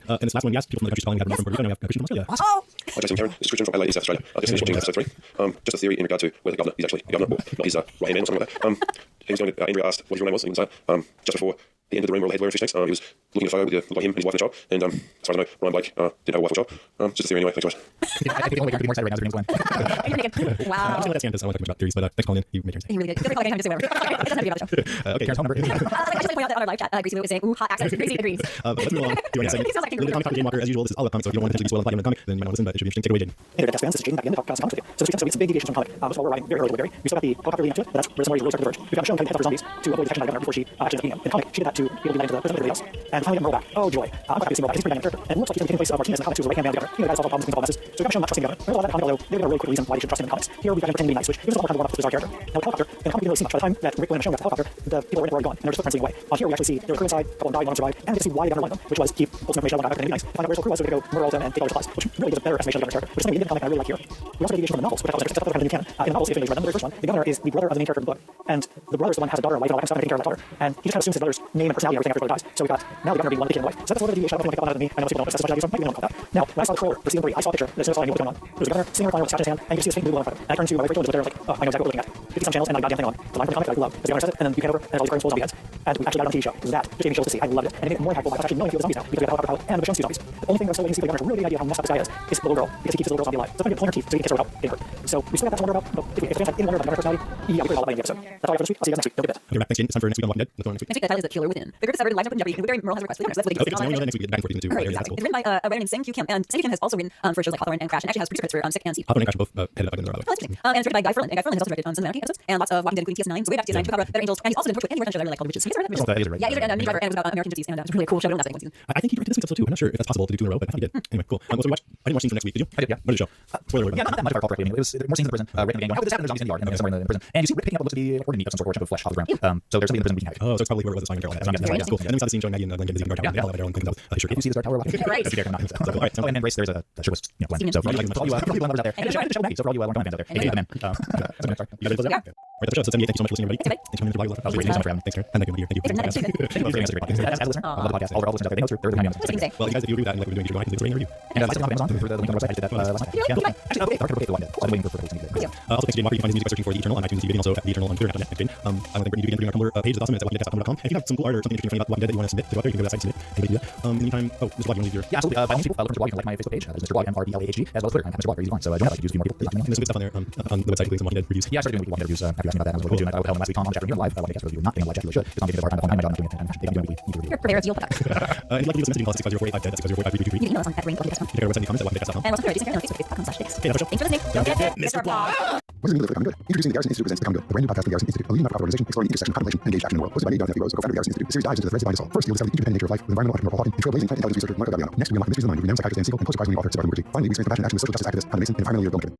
A: And this last one, we asked people from the countries calling, we have a number from Puerto Rico, and we have Christian from Australia.
B: Oh,
F: Hi, Justin Karen. This is Christian from Adelaide, South Australia. I just finished watching episode 3. Just a theory in regard to whether the governor is actually the governor, or not his right-hand man or something like that. He was going to, Andrea asked what his real name was, and he didn't say. Just before the end of the room where all the head wearing fish tanks, he was looking at a photo with like him and his wife and child. And as far as I know, Ryan Blake didn't have a wife or child. Just a theory anyway. Thanks, guys.
C: I think the only way to be more excited right now is your name is Glenn.
B: you're naked. Wow.
A: I'm just going to let Stan because I don't want to talk much about theories, but thanks for calling in. You made your
B: He really did. Feel free to call anytime to say whatever. It doesn't have to be about the show.
A: Okay,
C: Karen's phone number.
B: I just like to point out that on our live chat, Gracie Lou was saying, ooh, hot access. Gracie agrees.
A: let's move on to our next segment.
B: He sounds like
A: Limited comic talk with Jane Walker. As usual, this is all about comics, so if you don't want to potentially be spoiled by the comic, then you might not listen, but it should be interesting. Take it away, Jane.
G: Hey there, Dex fans. This is Jaden back again to talk about some comics with you. So this week's episode, we have some big deviations from comic. First of all, we're arriving very early to Woodbury. We still got the helicopter leading up to it, but that's where somebody's really started to diverge. We've got Michonne cutting heads off for zombies to avoid detection by the governor before she actions up in the comic. She did that to be able to be let into the prison of everybody else. And finally, we get Merle back. Oh joy. I'm happy to see Merle back. He's a pretty dynamic character. And it looks like he's taking place of Martinez in the comics, who's the right hand man of the governor. You know, the guy solves all problems, cleans all messes. So we've got Michonne not trusting the governor. Remember a lot of that comic, although they've got a really quick reason why they should trust him in the comics. Here we've got him pretending to be nice, which gives us all kinds of warm-up to this bizarre character. Now, the helicopter, in the comic, we didn't really see much. By the time that Rick, Glenn, and Michonne got the helicopter, the people were gone, and they're just footprints leading away. On here, we actually see there were crew inside, a couple of them died, one of them survived, and we get to see why the governor wanted them, which was keep ultimate information about the governor and be nice. Find out where his crew was, so we could go murder all of them and take all their supplies, which really gives a better estimation of the governor character, which is something we did in the comic I really like here. We also get deviation from the novels, which I thought was interesting. That's kind of new canon. In the novels, if anybody's read them, the very first one, the governor is the brother of the main character of the book, and the brother's the one who has a daughter and wife and all that kind of stuff, and taking care of that daughter, and he just kind of assumes his brother's name and personality and everything after his brother dies. So we got now the governor being one of the kid and the wife. So that's a little bit of deviation. I don't think anyone picked up on that than me. I know people don't notice as much as I do, so maybe we don't call that. Now, when I saw the trailer for season 3, I saw a picture that as soon as I knew what was going on. There was a governor sitting there with a scotch in his hand, and you could see his fake blue glow in front of him. And I turned to my wife Rachel and was there and like, oh, I know exactly what we're looking at. 50 some channels and not a goddamn thing on. The line from the comic that I love, as the governor says it, and then you can over and all these cartoons full of zombie heads. And we actually got it on the TV show. It was that just gave me chills to see. I loved it, and it made it more impactful by actually knowing a few of the zombies now because we got the helicopter pilot and the Michonne's two zombies. The only thing that I'm still waiting to see if the governor really the idea how messed up this guy is the little girl because he keeps the little girl zombie alive. So I'm going to pull her teeth so he can kiss her without getting hurt. So we still got that to wonder about, but if fans have any wonder about the governor personality, yeah, we could all about the episode. That's all I have for this week. I'll see you guys next week. Don't get bit.
A: Okay, back. Thanks, Jane. It's time for next week on Walking Dead. Let's go on next week.
B: Next week, the title is The Killer Within. The group is separated, lives up in jeopardy, and Woodbury Merle has a request for the so that's what
A: Okay, so now we know that next week we get back and forth into two areas.
B: Exactly. It's written by a writer named Sang Kyu Kim, and Sang Kyu Kim has also written for shows like Hawthorne and Crash, and actually has producer credits for Sick and Seed.
A: Hawthorne and Crash are both headed up by the
B: Oh, that's interesting. And it's written by Guy Ferlin, and Guy Ferlin has also directed Sons of Anarchy episodes, and lots of Walking Dead, including TS9, so way back to TS9, Chupacabra, Better Angels, and he's also done work with Andy Rick on shows I really like called The Witches. Have you guys read that?
C: Yeah,
B: Yeah, he's written Mini Driver, and it was about American gypsies, and it was really a cool show. I don't know one season.
A: I think he directed this week's episode too. I'm not sure if that's possible to do two in a row, but I think he did. Anyway, cool. So we watched. I didn't watch scenes from next week. Did you?
C: I did, yeah.
A: What did the show? Spoiler alert.
C: Yeah, not that much if I recall correctly. I mean, it was more scenes in the prison. Rick and the gang going, how did this happen? There's zombies in the yard, and then somewhere in the prison. And you see Rick picking up what looks to be an organ meat of some sort, or a chunk of flesh off the ground. So there's somebody in the prison wreaking havoc.
A: Oh, so it's probably whoever it was assigned to Carol. That's cool. And then we saw the scene showing Maggie and Glenn getting busy in the guard tower. All about Daryl and sure.
C: If you see the Dark Tower,
B: Right.
C: that's a character, not himself.
A: All right.
C: So, and then Grace, there's a shirtless, Glenn. So for all you lovers out there, and the show Maggie. So for all you Long Time fans out there, aka the men.
A: You guys ready to close out? Right, that's the show. So 78. Thank you so much for listening, everybody. Thanks for coming to the blog.
C: Thank you so much for having me.
A: Thanks, Karen. And thank you. Thank you.
B: Thanks for
C: Thank you for listening. As a listener, I love the podcast. All the listeners out there, they know they're behind me on this.
B: Say.
A: Well, you guys, if you agree with that and like what we're doing, you should go ahead and leave a rating review.
C: And I still have Amazon for the link on the website. I did that last night.
B: Yeah,
C: Actually, okay, Dark Tower, so I'm waiting for people to need it.
A: Also, thanks to Jane Walker. You can find his music by searching for The Eternal on iTunes, TV, and also at The Eternal on Twitter. I want to thank Brittany again for doing our Tumblr page. It's awesome. It's at WalkingDead.tumblr.com. If you have some cool art or something interesting about Walking Dead that you want to submit to go out there, you can go to that site and submit. Anybody do that? In the meantime, Mr. Blog, you want to leave your...
C: Yeah, absolutely. By all people, look for Blog. You can like my Facebook page. That is Mr. Blog, MRBLAHG, as well as Twitter. I'm Mr. Blog, very easy to find. So join that. I could use a few more people.
A: And there's some good stuff on there on the website, including some Walking Dead reviews.
C: Yeah, I started doing weekly Walking Dead reviews after you asked me about that. I was doing that. I would tell them last week, Tom, on the chat room, live. Walking Dead review, not being a live chat, you really should. Because I'm getting a hard time to find my job, I'm doing it, and they can do weekly review.
B: Your purveyor of zeal.
A: If you'd like to leave us a message, you can call us 650-485-DEAD. That's 650-485-3333.
B: You can email us at ring.com.
A: Check out our website in the comments at WalkingDead.com.
B: And also Twitter, Jason Karen, on Facebook, facebook.com/dicks.
A: Okay, that's our show.
B: Thanks for listening. Don't forget Mr. Blog.
H: What is the meaning of Become Good? Introducing the Garrison Institute presents Become Good, the brand new podcast from the Garrison Institute, a leading nonprofit organization exploring the intersection of contemplation and engaged action in the world. Hosted by Nate Rose, co-founder of the Garrison Institute. The series dives into the threads that bind us all. First, you'll discover the interdependent nature of life with environmental entrepreneur Paul Hawken and trailblazing plant intelligence researcher Marco Gagliano. Next, we unlock the mysteries of the mind with renowned psychiatrist Dan Siegel and post-surprisingly author Sarah Blumenberg. Finally, we experience the passion and action with social justice activist, Hannah Mason, and finally, your Bill McKinnon.